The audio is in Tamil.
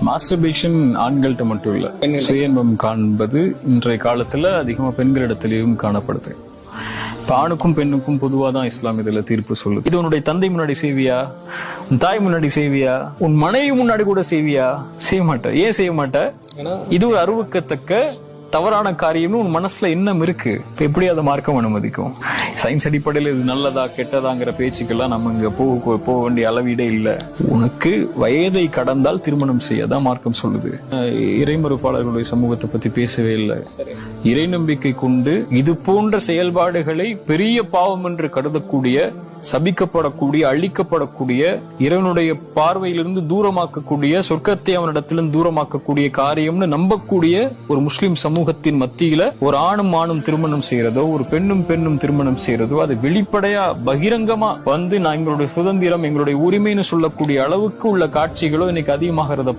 மாஸ்டர்பேஷன் ஆண்கள்கிட்ட மட்டும் இல்ல, சுயன்பம் காண்பது இன்றைய காலத்துல அதிகமா பெண்களிடத்திலேயும் காணப்படுது. ஆணுக்கும் பெண்ணுக்கும் பொதுவா தான் இஸ்லாம் இதுல தீர்ப்பு சொல்லுது. இது உன்னுடைய தந்தை முன்னாடி செய்வியா, உன் தாய் முன்னாடி செய்வியா, உன் மனைவி முன்னாடி கூட செய்வியா? செய்ய மாட்ட. ஏன் செய்ய மாட்ட? இது ஒரு அருவக்கத்தக்க தவறான காரியம்னு உன் மனசுல எண்ணம் இருக்கு. இப்ப எப்படி அதை மார்க்கம் அனுமதிக்கும்? சயின்ஸ் அடிப்படையில் இது நல்லதா கெட்டதாங்கிற பேச்சுக்கெல்லாம் நம்ம இங்க போக வேண்டிய அளவீடே இல்லை. உனக்கு வயதை கடந்தால் திருமணம் செய்யதான் மார்க்கம் சொல்லுது. இறைமறுப்பாளர்களுடைய சமூகத்தை பத்தி பேசவே இல்லை. இறை நம்பிக்கை கொண்டு இது போன்ற செயல்பாடுகளை பெரிய பாவம் என்று கருதக்கூடிய, சபிக்கப்படக்கூடிய, அழிக்கப்படக்கூடிய, இறைவனுடைய பார்வையிலிருந்து தூரமாக்கக்கூடிய, சொர்க்கத்தை அவனிடத்திலிருந்து தூரமாக்கக்கூடிய காரியம்னு நம்பக்கூடிய ஒரு முஸ்லிம் சமூகத்தின் மத்தியில ஒரு ஆணும் ஆணும் திருமணம் செய்யறதோ, ஒரு பெண்ணும் பெண்ணும் திருமணம் செய்யறதோ, அது வெளிப்படையா பகிரங்கமா வந்து நான் எங்களுடைய சுதந்திரம், எங்களுடைய உரிமைன்னு சொல்லக்கூடிய அளவுக்கு உள்ள காட்சிகளோ இன்னைக்கு அதிகமாகிறத